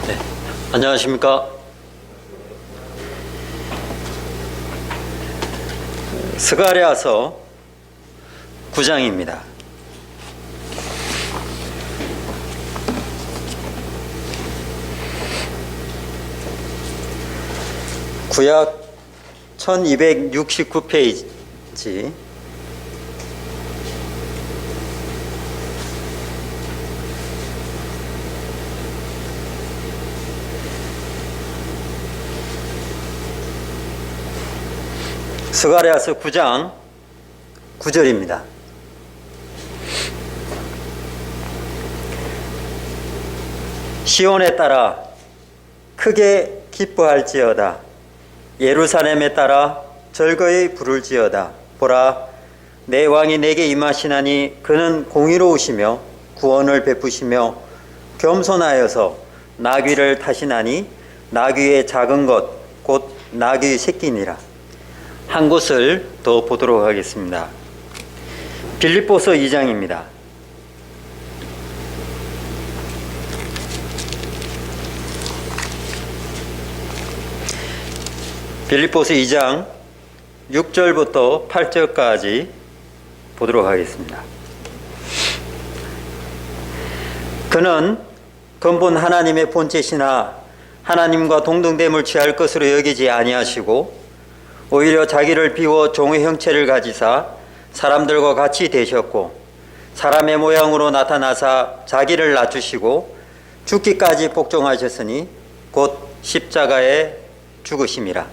네, 안녕하십니까. 스가랴서 9장입니다. 구약 1269페이지. 스가랴서 9장 9절입니다. 시온에 따라 크게 기뻐할지어다. 예루살렘에 따라 절거히 부를지어다. 보라, 내 왕이 내게 임하시나니 그는 공의로우시며 구원을 베푸시며 겸손하여서 나귀를 타시나니 나귀의 작은 것 곧 나귀의 새끼니라. 한 곳을 더 보도록 하겠습니다. 빌립보서 2장입니다. 빌립보서 2장 6절부터 8절까지 보도록 하겠습니다. 그는 근본 하나님의 본체시나 하나님과 동등됨을 취할 것으로 여기지 아니하시고 오히려 자기를 비워 종의 형체를 가지사 사람들과 같이 되셨고 사람의 모양으로 나타나사 자기를 낮추시고 죽기까지 복종하셨으니 곧 십자가에 죽으심이라.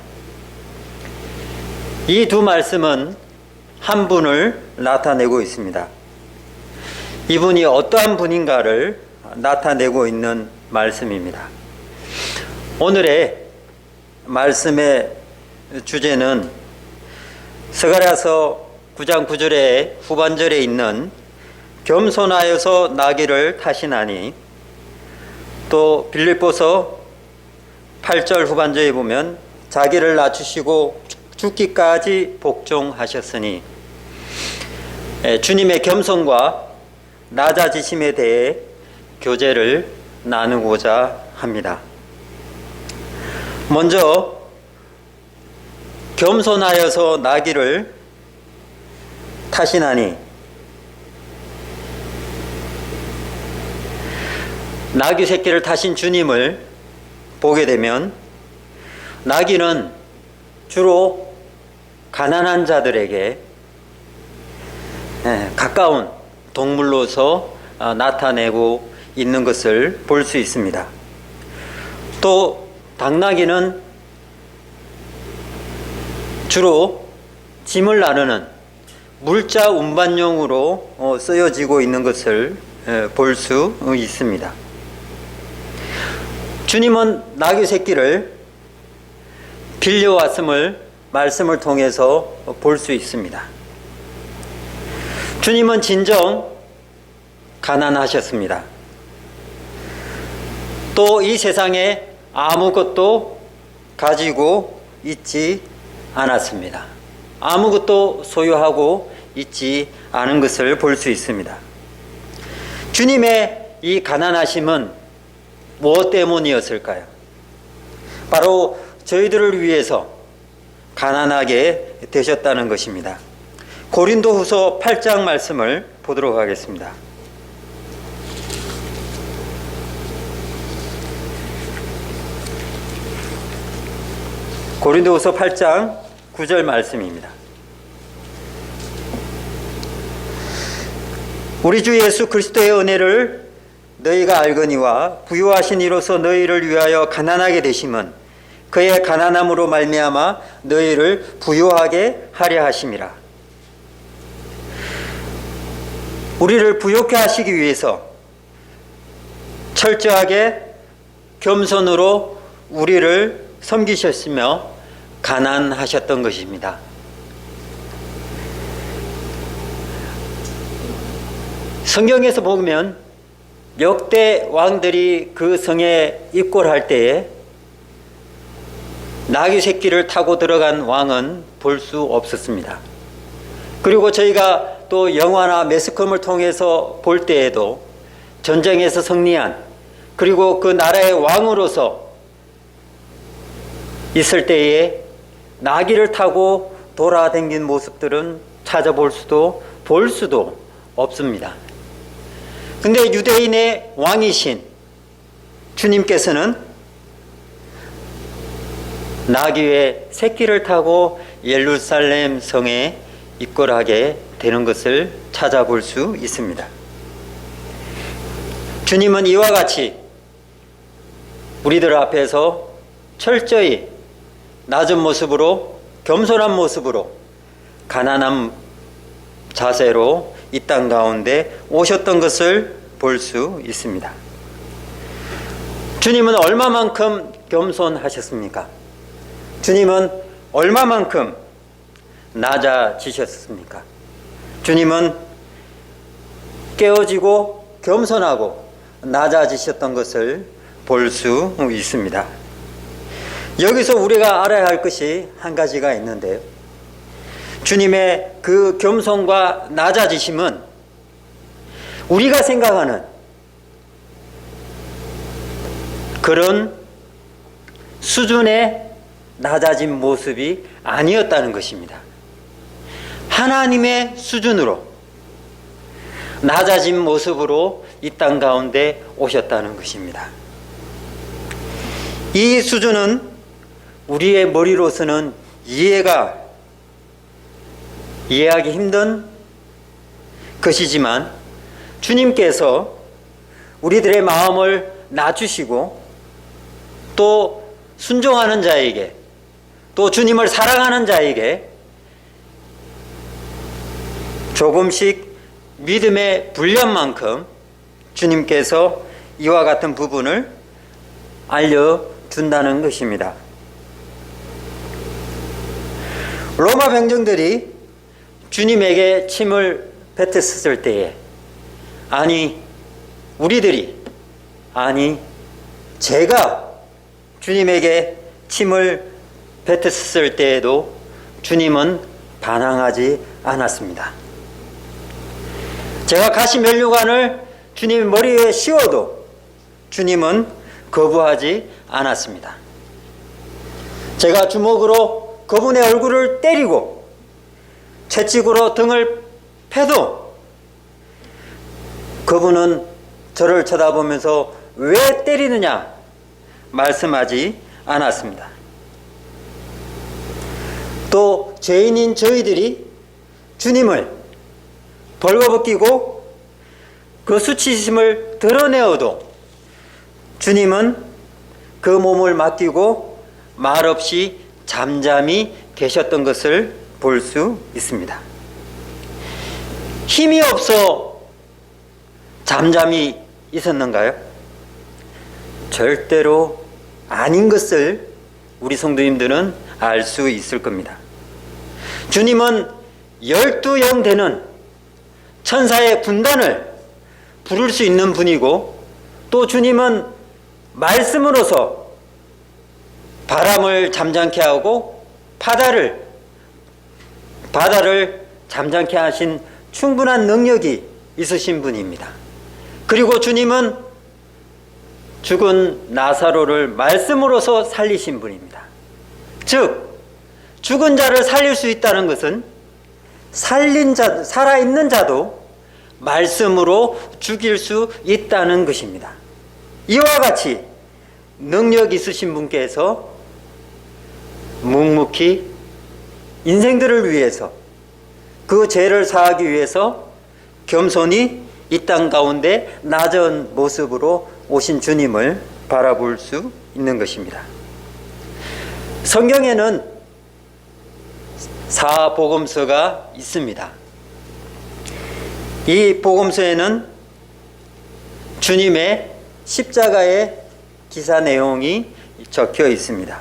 이 두 말씀은 한 분을 나타내고 있습니다. 이분이 어떠한 분인가를 나타내고 있는 말씀입니다. 오늘의 말씀의 주제는 스가랴서 9장 9절의 후반절에 있는 겸손하여서 나귀를 타시나니, 또 빌립보서 8절 후반절에 보면 자기를 낮추시고 죽기까지 복종하셨으니, 주님의 겸손과 낮아지심에 대해 교제를 나누고자 합니다. 먼저 겸손하여서 나귀를 타시나니, 나귀 새끼를 타신 주님을 보게 되면 나귀는 주로 가난한 자들에게 가까운 동물로서 나타내고 있는 것을 볼 수 있습니다. 또 당나귀는 주로 짐을 나르는 물자 운반용으로 쓰여지고 있는 것을 볼 수 있습니다. 주님은 나귀 새끼를 빌려왔음을 말씀을 통해서 볼 수 있습니다. 주님은 진정 가난하셨습니다. 또 이 세상에 아무것도 가지고 있지 않았습니다. 아무것도 소유하고 있지 않은 것을 볼 수 있습니다. 주님의 이 가난하심은 무엇 때문이었을까요? 바로 저희들을 위해서 가난하게 되셨다는 것입니다. 고린도후서 8장 말씀을 보도록 하겠습니다. 고린도후서 8장 9절 말씀입니다. 우리 주 예수 그리스도의 은혜를 너희가 알거니와 부유하신 이로서 너희를 위하여 가난하게 되심은 그의 가난함으로 말미암아 너희를 부유하게 하려 하심이라. 우리를 부유케 하시기 위해서 철저하게 겸손으로 우리를 섬기셨으며 가난하셨던 것입니다. 성경에서 보면 역대 왕들이 그 성에 입궐할 때에 나귀 새끼를 타고 들어간 왕은 볼 수 없었습니다. 그리고 저희가 또 영화나 매스컴을 통해서 볼 때에도 전쟁에서 승리한, 그리고 그 나라의 왕으로서 있을 때에 나귀를 타고 돌아다닌 모습들은 찾아볼 수도 볼 수도 없습니다. 근데 유대인의 왕이신 주님께서는 나귀의 새끼를 타고 예루살렘 성에 입궐하게 되는 것을 찾아볼 수 있습니다. 주님은 이와 같이 우리들 앞에서 철저히 낮은 모습으로, 겸손한 모습으로, 가난한 자세로 이 땅 가운데 오셨던 것을 볼 수 있습니다. 주님은 얼마만큼 겸손하셨습니까? 주님은 얼마만큼 낮아지셨습니까? 주님은 깨어지고 겸손하고 낮아지셨던 것을 볼 수 있습니다. 여기서 우리가 알아야 할 것이 한 가지가 있는데요. 주님의 그 겸손과 낮아지심은 우리가 생각하는 그런 수준의 낮아진 모습이 아니었다는 것입니다. 하나님의 수준으로 낮아진 모습으로 이 땅 가운데 오셨다는 것입니다. 이 수준은 우리의 머리로서는 이해하기 힘든 것이지만 주님께서 우리들의 마음을 낮추시고 또 순종하는 자에게, 또 주님을 사랑하는 자에게 조금씩 믿음의 분량만큼 주님께서 이와 같은 부분을 알려준다는 것입니다. 로마 병정들이 주님에게 침을 뱉었을 때에, 제가 주님에게 침을 뱉었을 때에도 주님은 반항하지 않았습니다. 제가 가시 면류관을 주님 머리에 씌워도 주님은 거부하지 않았습니다. 제가 주먹으로 그분의 얼굴을 때리고 채찍으로 등을 패도 그분은 저를 쳐다보면서 왜 때리느냐 말씀하지 않았습니다. 또 죄인인 저희들이 주님을 벌거벗기고 그 수치심을 드러내어도 주님은 그 몸을 맡기고 말없이 잠잠히 계셨던 것을 볼 수 있습니다. 힘이 없어 잠잠히 있었는가요? 절대로 아닌 것을 우리 성도님들은 알 수 있을 겁니다. 주님은 12영 되는 천사의 군단을 부를 수 있는 분이고, 또 주님은 말씀으로서 바람을 잠잠케 하고 바다를 잠잠케 하신 충분한 능력이 있으신 분입니다. 그리고 주님은 죽은 나사로를 말씀으로서 살리신 분입니다. 즉, 죽은 자를 살릴 수 있다는 것은 살아있는 자도 말씀으로 죽일 수 있다는 것입니다. 이와 같이 능력 있으신 분께서 묵묵히 인생들을 위해서, 그 죄를 사하기 위해서 겸손히 이 땅 가운데 낮은 모습으로 오신 주님을 바라볼 수 있는 것입니다. 성경에는 사복음서가 있습니다. 이 복음서에는 주님의 십자가의 기사 내용이 적혀 있습니다.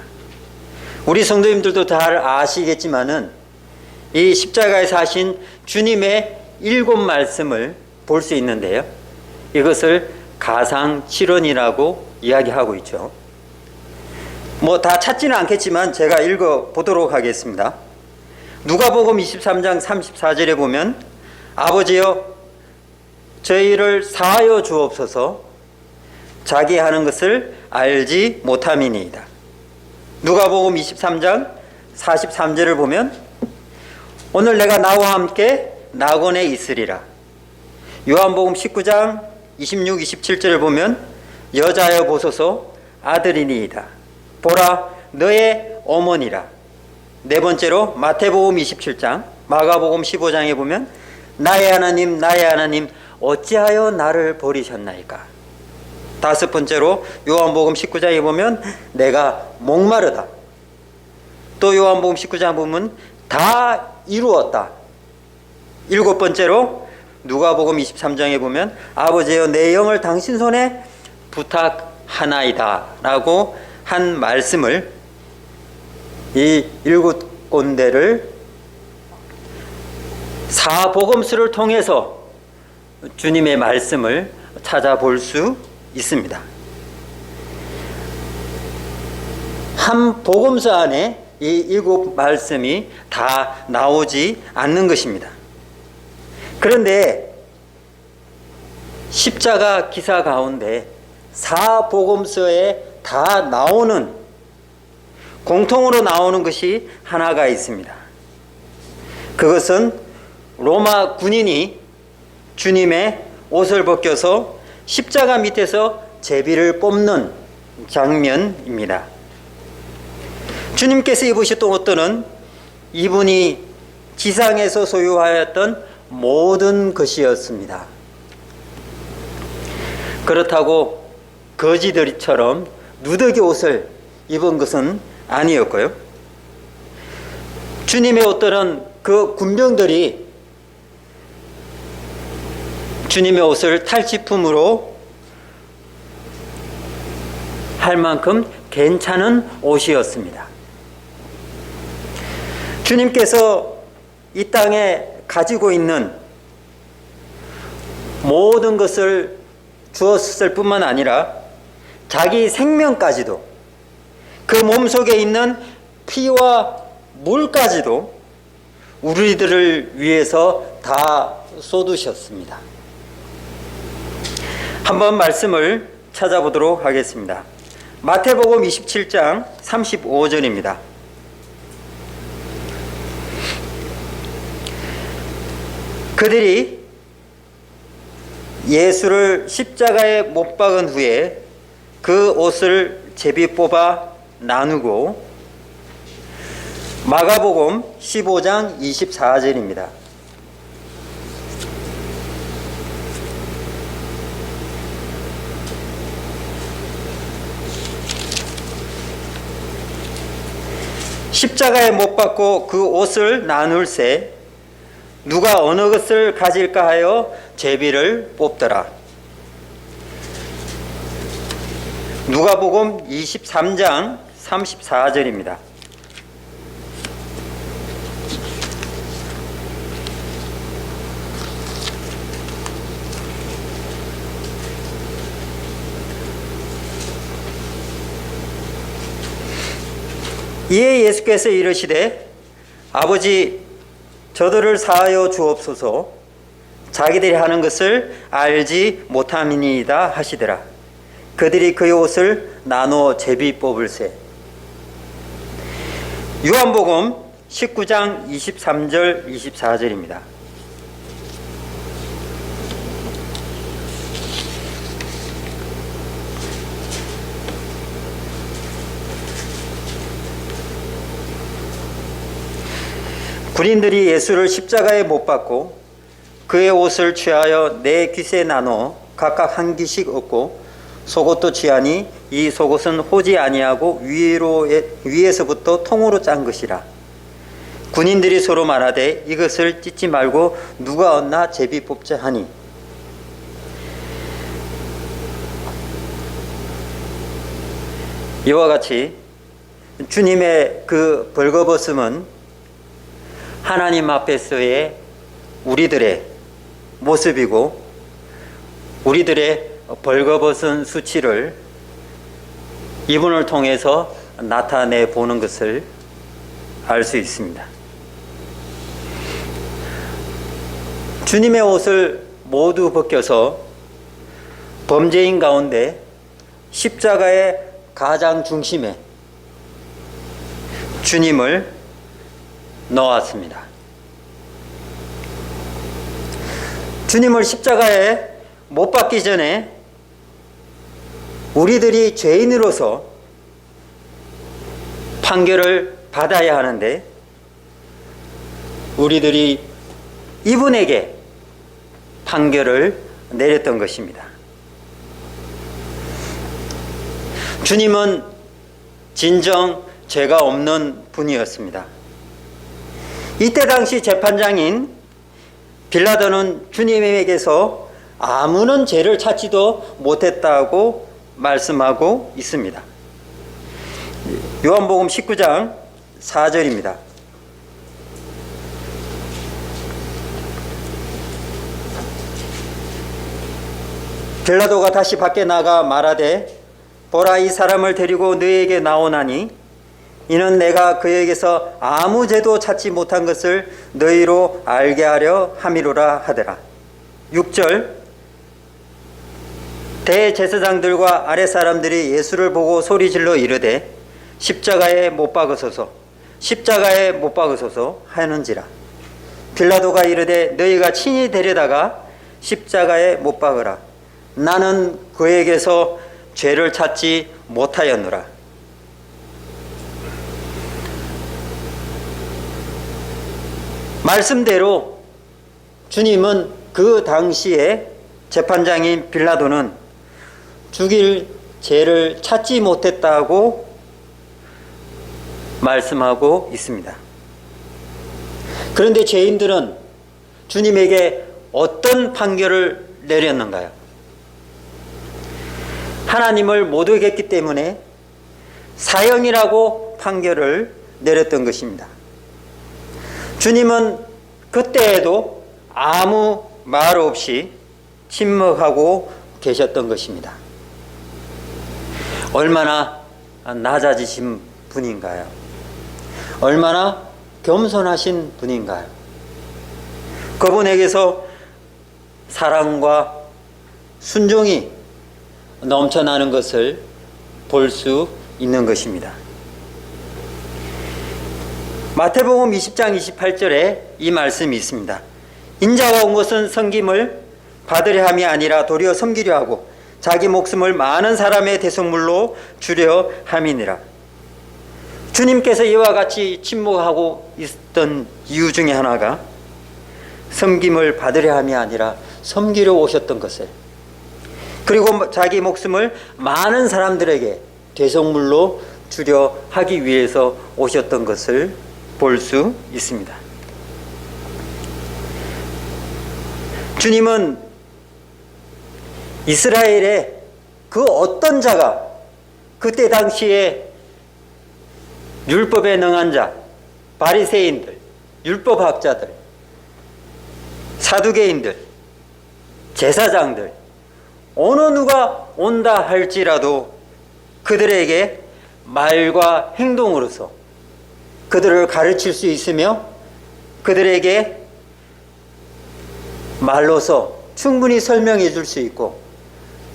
우리 성도님들도 잘 아시겠지만은 이 십자가에 사신 주님의 7 말씀을 볼 수 있는데요. 이것을 가상칠언이라고 이야기하고 있죠. 다 찾지는 않겠지만 제가 읽어 보도록 하겠습니다. 누가복음 23장 34절에 보면 아버지여 저희를 사하여 주옵소서. 자기 하는 것을 알지 못함이니이다. 누가복음 23장 43절을 보면 오늘 내가 나와 함께 낙원에 있으리라. 요한복음 19장 26, 27절을 보면 여자여 보소서 아들이니이다. 보라 너의 어머니라. 네 번째로 마태복음 27장, 마가복음 15장에 보면 나의 하나님 나의 하나님 어찌하여 나를 버리셨나이까. 다섯 번째로 요한복음 19장에 보면 내가 목마르다. 또 요한복음 19장 보면 다 이루었다. 일곱 번째로 누가복음 23장에 보면 아버지여 내 영을 당신 손에 부탁하나이다 라고 한 말씀을, 이 일곱 군데를 사복음서를 통해서 주님의 말씀을 찾아볼 수 있습니다. 한 복음서 안에 이 일곱 말씀이 다 나오지 않는 것입니다. 그런데 십자가 기사 가운데 사복음서에 다 나오는, 공통으로 나오는 것이 하나가 있습니다. 그것은 로마 군인이 주님의 옷을 벗겨서 십자가 밑에서 제비를 뽑는 장면입니다. 주님께서 입으셨던 옷들은 이분이 지상에서 소유하였던 모든 것이었습니다. 그렇다고 거지들처럼 누더기 옷을 입은 것은 아니었고요. 주님의 옷들은 그 군병들이 주님의 옷을 탈취품으로 할 만큼 괜찮은 옷이었습니다. 주님께서 이 땅에 가지고 있는 모든 것을 주었을 뿐만 아니라 자기 생명까지도, 그 몸속에 있는 피와 물까지도 우리들을 위해서 다 쏟으셨습니다. 한번 말씀을 찾아보도록 하겠습니다. 마태복음 27장 35절입니다. 그들이 예수를 십자가에 못 박은 후에 그 옷을 제비 뽑아 나누고, 마가복음 15장 24절입니다. 십자가에 못 박고 그 옷을 나눌새 누가 어느 것을 가질까 하여 제비를 뽑더라. 누가복음 23장 34절입니다. 이에 예수께서 이르시되 아버지 저들을 사하여 주옵소서. 자기들이 하는 것을 알지 못함이니이다 하시더라. 그들이 그의 옷을 나누어 제비 뽑을새. 요한복음 19장 23절 24절입니다. 군인들이 예수를 십자가에 못 박고 그의 옷을 취하여 네 깃에 나눠 각각 한 깃씩 얻고 속옷도 취하니 이 속옷은 호지 아니하고 위에서부터 통으로 짠 것이라. 군인들이 서로 말하되 이것을 찢지 말고 누가 얻나 제비 뽑자 하니, 이와 같이 주님의 그 벌거벗음은 하나님 앞에서의 우리들의 모습이고, 우리들의 벌거벗은 수치를 이분을 통해서 나타내 보는 것을 알 수 있습니다. 주님의 옷을 모두 벗겨서 범죄인 가운데 십자가의 가장 중심에 주님을 넣었습니다. 주님을 십자가에 못 박기 전에 우리들이 죄인으로서 판결을 받아야 하는데 우리들이 이분에게 판결을 내렸던 것입니다. 주님은 진정 죄가 없는 분이었습니다. 이때 당시 재판장인 빌라도는 주님에게서 아무런 죄를 찾지도 못했다고 말씀하고 있습니다. 요한복음 19장 4절입니다. 빌라도가 다시 밖에 나가 말하되 보라, 이 사람을 데리고 너에게 나오나니 이는 내가 그에게서 아무 죄도 찾지 못한 것을 너희로 알게 하려 함이로라 하더라. 6절, 대제사장들과 아랫사람들이 예수를 보고 소리질러 이르되 십자가에 못 박으소서, 십자가에 못 박으소서 하는지라. 빌라도가 이르되 너희가 친히 데려다가 십자가에 못 박으라. 나는 그에게서 죄를 찾지 못하였노라. 말씀대로 주님은 그 당시에 재판장인 빌라도는 죽일 죄를 찾지 못했다고 말씀하고 있습니다. 그런데 죄인들은 주님에게 어떤 판결을 내렸는가요? 하나님을 못 어겼기 때문에 사형이라고 판결을 내렸던 것입니다. 주님은 그때에도 아무 말 없이 침묵하고 계셨던 것입니다. 얼마나 낮아지신 분인가요? 얼마나 겸손하신 분인가요? 그분에게서 사랑과 순종이 넘쳐나는 것을 볼 수 있는 것입니다. 마태복음 20장 28절에 이 말씀이 있습니다. 인자가 온 것은 섬김을 받으려 함이 아니라 도리어 섬기려 하고 자기 목숨을 많은 사람의 대속물로 주려 함이니라. 주님께서 이와 같이 침묵하고 있던 이유 중에 하나가 섬김을 받으려 함이 아니라 섬기려 오셨던 것을, 그리고 자기 목숨을 많은 사람들에게 대속물로 주려 하기 위해서 오셨던 것을 볼 수 있습니다. 주님은 이스라엘의 그 어떤 자가 그때 당시에 율법에 능한 자, 바리새인들, 율법학자들, 사두개인들, 제사장들, 어느 누가 온다 할지라도 그들에게 말과 행동으로서 그들을 가르칠 수 있으며 그들에게 말로서 충분히 설명해 줄 수 있고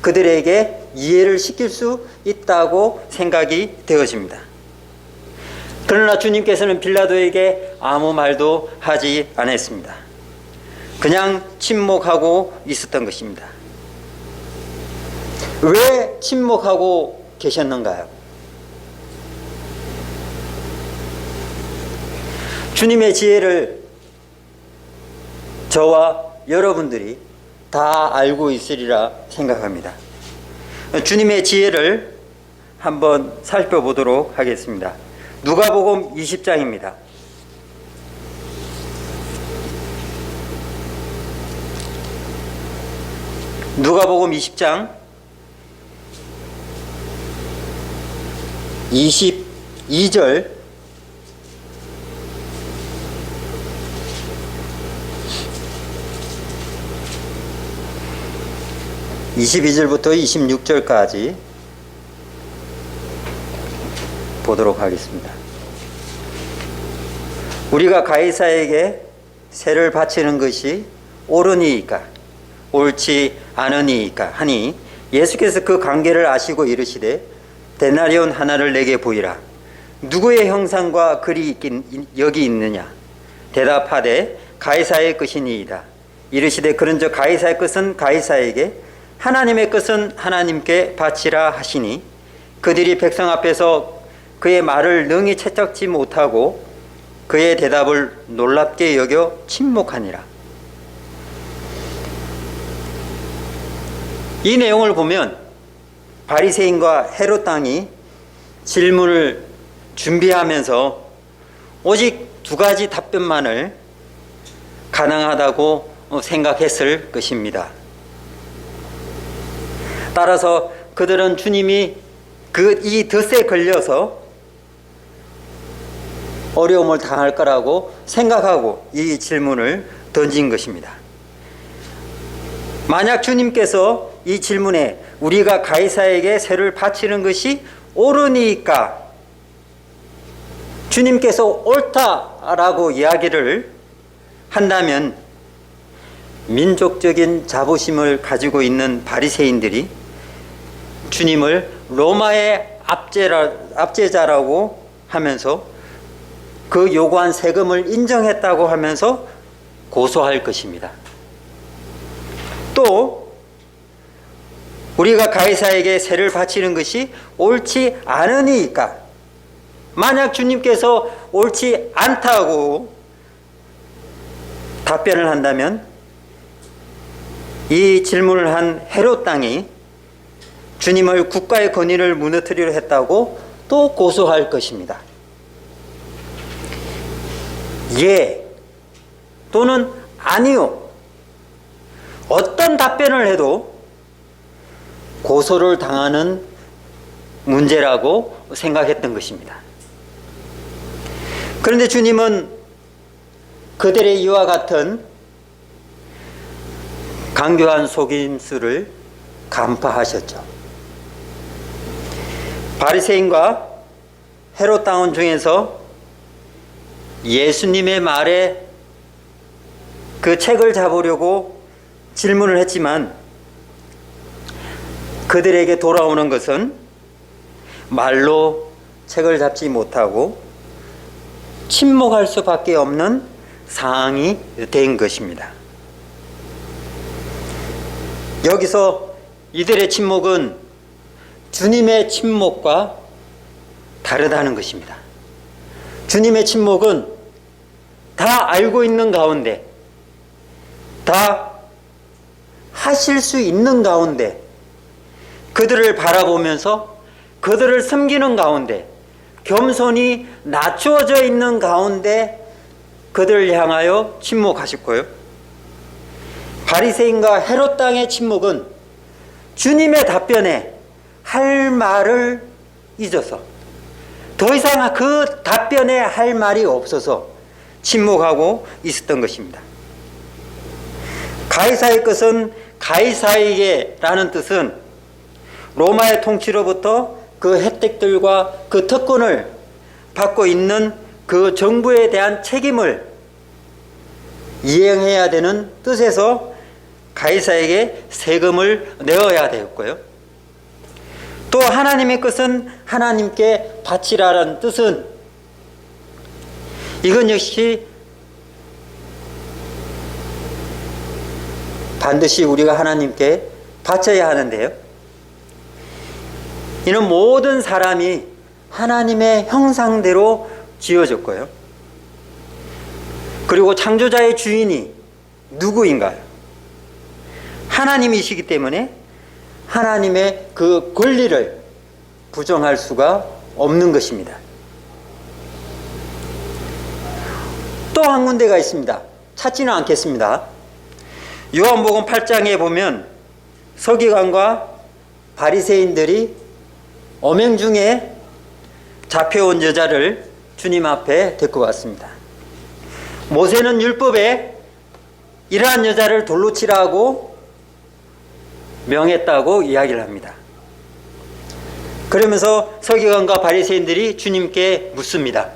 그들에게 이해를 시킬 수 있다고 생각이 되어집니다. 그러나 주님께서는 빌라도에게 아무 말도 하지 않았습니다. 그냥 침묵하고 있었던 것입니다. 왜 침묵하고 계셨는가요? 주님의 지혜를 저와 여러분들이 다 알고 있으리라 생각합니다. 주님의 지혜를 한번 살펴보도록 하겠습니다. 누가복음 20장입니다. 누가복음 20장 22절 22절부터 26절까지 보도록 하겠습니다. 우리가 가이사에게 세를 바치는 것이 옳으니이까 옳지 않으니이까 하니 예수께서 그 관계를 아시고 이르시되 데나리온 하나를 내게 보이라. 누구의 형상과 글이 여기 있느냐? 대답하되 가이사의 것이니이다. 이르시되 그런즉 가이사의 것은 가이사에게 하나님의 것은 하나님께 바치라 하시니 그들이 백성 앞에서 그의 말을 능히 채찍지 못하고 그의 대답을 놀랍게 여겨 침묵하니라. 이 내용을 보면 바리새인과 헤롯 당이 질문을 준비하면서 오직 두 가지 답변만을 가능하다고 생각했을 것입니다. 따라서 그들은 주님이 이 덫에 걸려서 어려움을 당할 거라고 생각하고 이 질문을 던진 것입니다. 만약 주님께서 이 질문에 우리가 가이사에게 세를 바치는 것이 옳으니까 주님께서 옳다라고 이야기를 한다면 민족적인 자부심을 가지고 있는 바리새인들이 주님을 로마의 압제자라고 하면서 그 요구한 세금을 인정했다고 하면서 고소할 것입니다. 또 우리가 가이사에게 세를 바치는 것이 옳지 않으니까 만약 주님께서 옳지 않다고 답변을 한다면 이 질문을 한 헤롯 당이 주님을 국가의 권위를 무너뜨리려 했다고 또 고소할 것입니다. 예 또는 아니요 어떤 답변을 해도 고소를 당하는 문제라고 생각했던 것입니다. 그런데 주님은 그들의 이와 같은 강교한 속임수를 간파하셨죠. 바리새인과 헤롯 당원 중에서 예수님의 말에 그 책을 잡으려고 질문을 했지만 그들에게 돌아오는 것은 말로 책을 잡지 못하고 침묵할 수밖에 없는 상황이 된 것입니다. 여기서 이들의 침묵은 주님의 침묵과 다르다는 것입니다. 주님의 침묵은 다 알고 있는 가운데, 다 하실 수 있는 가운데, 그들을 바라보면서 그들을 섬기는 가운데, 겸손히 낮추어져 있는 가운데 그들을 향하여 침묵하셨고요. 바리새인과 헤롯 당의 침묵은 주님의 답변에 할 말을 잊어서 더 이상 그 답변에 할 말이 없어서 침묵하고 있었던 것입니다. 가이사의 것은 가이사에게 라는 뜻은 로마의 통치로부터 그 혜택들과 그 특권을 받고 있는 그 정부에 대한 책임을 이행해야 되는 뜻에서 가이사에게 세금을 내어야 되었고요. 또 하나님의 것은 하나님께 바치라는 뜻은 이건 역시 반드시 우리가 하나님께 바쳐야 하는데요. 이는 모든 사람이 하나님의 형상대로 지어졌고요. 그리고 창조자의 주인이 누구인가요? 하나님이시기 때문에 하나님의 그 권리를 부정할 수가 없는 것입니다. 또 한 군데가 있습니다. 찾지는 않겠습니다. 요한복음 8장에 보면 서기관과 바리새인들이 엄행 중에 잡혀온 여자를 주님 앞에 데리고 왔습니다. 모세는 율법에 이러한 여자를 돌로 치라고 명했다고 이야기를 합니다. 그러면서 서기관과 바리새인들이 주님께 묻습니다.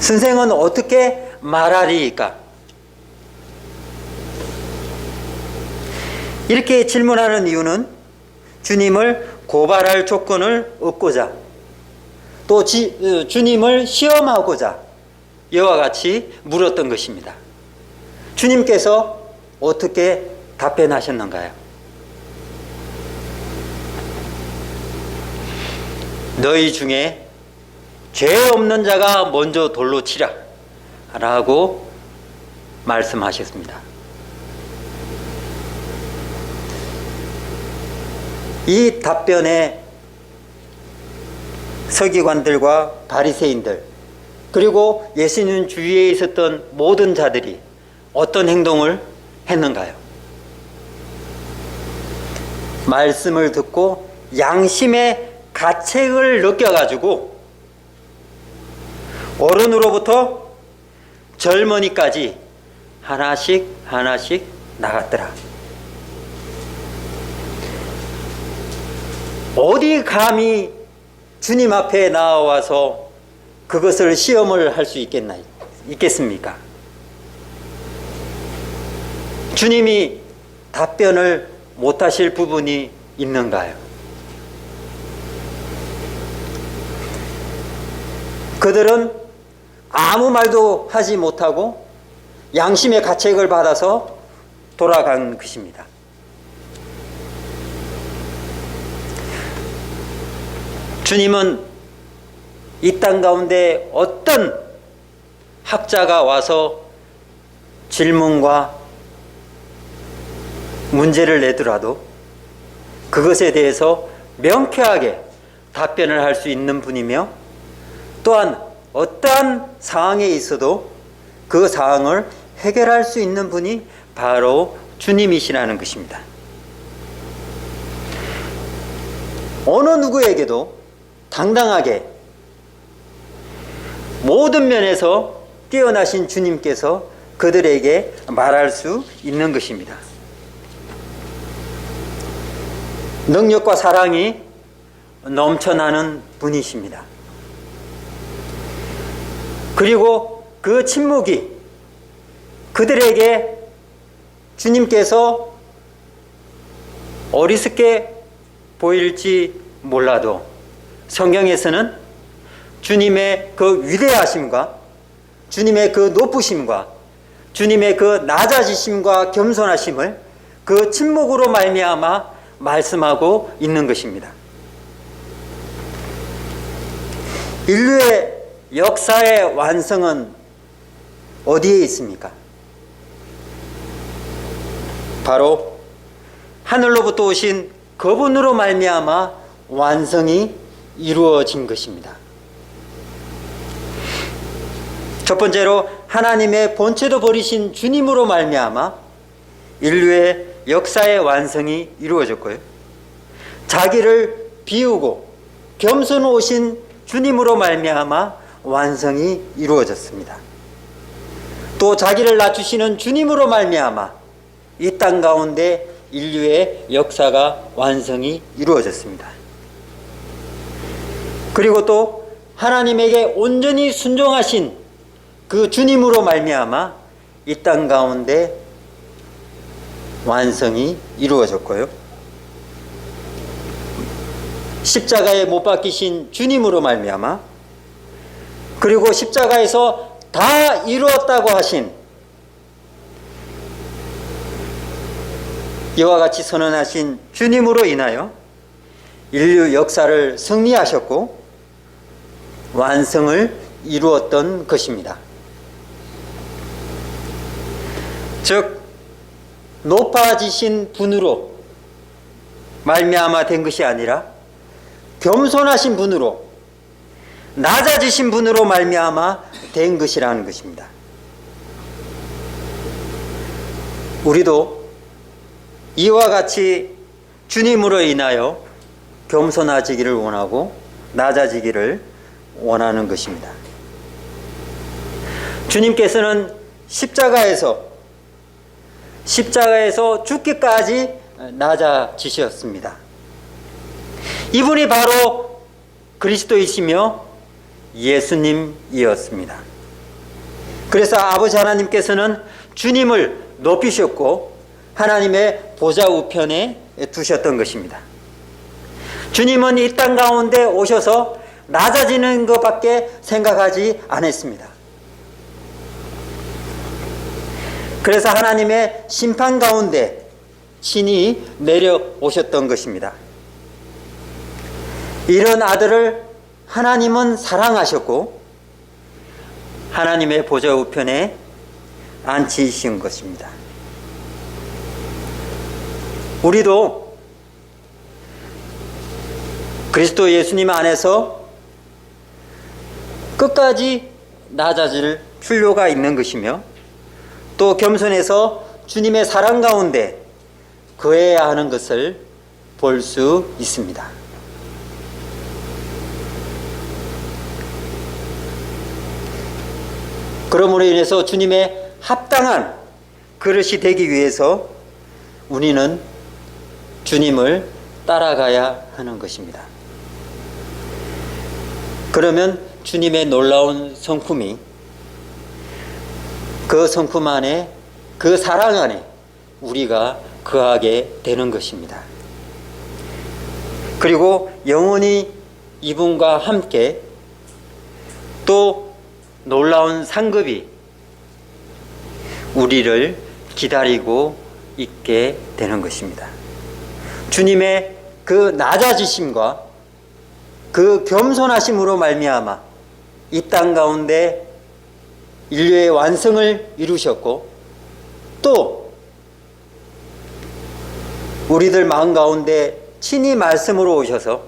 선생은 어떻게 말하리이까? 이렇게 질문하는 이유는 주님을 고발할 조건을 얻고자, 또 주님을 시험하고자 이와 같이 물었던 것입니다. 주님께서 어떻게 답변하셨는가요? 너희 중에 죄 없는 자가 먼저 돌로 치라 라고 말씀하셨습니다. 이 답변에 서기관들과 바리새인들 그리고 예수님 주위에 있었던 모든 자들이 어떤 행동을 했는가요? 말씀을 듣고 양심의 가책을 느껴가지고 어른으로부터 젊은이까지 하나씩 나갔더라. 어디 감히 주님 앞에 나와서 그것을 시험을 할 수 있겠습니까? 주님이 답변을 못하실 부분이 있는가요? 그들은 아무 말도 하지 못하고 양심의 가책을 받아서 돌아간 것입니다. 주님은 이 땅 가운데 어떤 학자가 와서 질문과 문제를 내더라도 그것에 대해서 명쾌하게 답변을 할 수 있는 분이며, 또한 어떠한 상황에 있어도 그 상황을 해결할 수 있는 분이 바로 주님이시라는 것입니다. 어느 누구에게도 당당하게 모든 면에서 뛰어나신 주님께서 그들에게 말할 수 있는 것입니다. 능력과 사랑이 넘쳐나는 분이십니다. 그리고 그 침묵이 그들에게 주님께서 어리석게 보일지 몰라도 성경에서는 주님의 그 위대하심과 주님의 그 높으심과 주님의 그 낮아지심과 겸손하심을 그 침묵으로 말미암아 말씀하고 있는 것입니다. 인류의 역사의 완성은 어디에 있습니까? 바로 하늘로부터 오신 그분으로 말미암아 완성이 이루어진 것입니다. 첫 번째로 하나님의 본체도 버리신 주님으로 말미암아 인류의 역사의 완성이 이루어졌고요. 자기를 비우고 겸손 오신 주님으로 말미암아 완성이 이루어졌습니다. 또 자기를 낮추시는 주님으로 말미암아 이 땅 가운데 인류의 역사가 완성이 이루어졌습니다. 그리고 또 하나님에게 온전히 순종하신 그 주님으로 말미암아 이 땅 가운데 완성이 이루어졌고요. 십자가에 못 박히신 주님으로 말미암아, 그리고 십자가에서 다 이루었다고 하신 이와 같이 선언하신 주님으로 인하여 인류 역사를 승리하셨고 완성을 이루었던 것입니다. 즉 높아지신 분으로 말미암아 된 것이 아니라 겸손하신 분으로 낮아지신 분으로 말미암아 된 것이라는 것입니다. 우리도 이와 같이 주님으로 인하여 겸손해지기를 원하고 낮아지기를 원하는 것입니다. 주님께서는 십자가에서 죽기까지 낮아지셨습니다. 이분이 바로 그리스도이시며 예수님이었습니다. 그래서 아버지 하나님께서는 주님을 높이셨고 하나님의 보좌 우편에 두셨던 것입니다. 주님은 이 땅 가운데 오셔서 낮아지는 것밖에 생각하지 않았습니다. 그래서 하나님의 심판 가운데 신이 내려오셨던 것입니다. 이런 아들을 하나님은 사랑하셨고 하나님의 보좌 우편에 앉히신 것입니다. 우리도 그리스도 예수님 안에서 끝까지 낮아질 필요가 있는 것이며 또 겸손해서 주님의 사랑 가운데 거해야 하는 것을 볼 수 있습니다. 그러므로 인해서 주님의 합당한 그릇이 되기 위해서 우리는 주님을 따라가야 하는 것입니다. 그러면 주님의 놀라운 성품이 그 성품 안에, 그 사랑 안에 우리가 거하게 되는 것입니다. 그리고 영원히 이분과 함께 또 놀라운 상급이 우리를 기다리고 있게 되는 것입니다. 주님의 그 낮아지심과 그 겸손하심으로 말미암아 이 땅 가운데 인류의 완성을 이루셨고 또 우리들 마음 가운데 친히 말씀으로 오셔서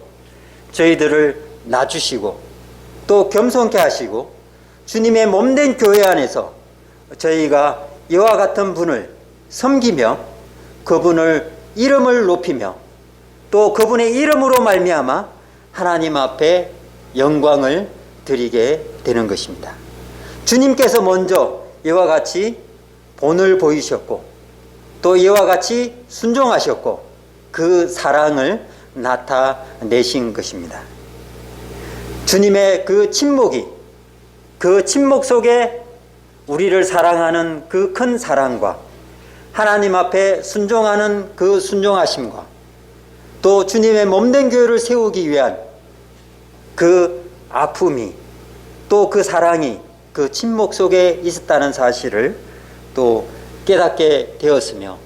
저희들을 낮추시고 또 겸손케 하시고 주님의 몸된 교회 안에서 저희가 이와 같은 분을 섬기며 그분을 이름을 높이며 또 그분의 이름으로 말미암아 하나님 앞에 영광을 드리게 되는 것입니다. 주님께서 먼저 이와 같이 본을 보이셨고 또 이와 같이 순종하셨고 그 사랑을 나타내신 것입니다. 주님의 그 침묵이 그 침묵 속에 우리를 사랑하는 그 큰 사랑과 하나님 앞에 순종하는 그 순종하심과 또 주님의 몸된 교회를 세우기 위한 그 아픔이 또 그 사랑이 그 침묵 속에 있었다는 사실을 또 깨닫게 되었으며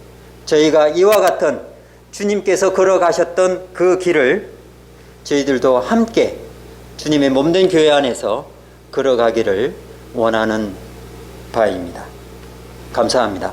저희가 이와 같은 주님께서 걸어가셨던 그 길을 저희들도 함께 주님의 몸된 교회 안에서 걸어가기를 원하는 바입니다. 감사합니다.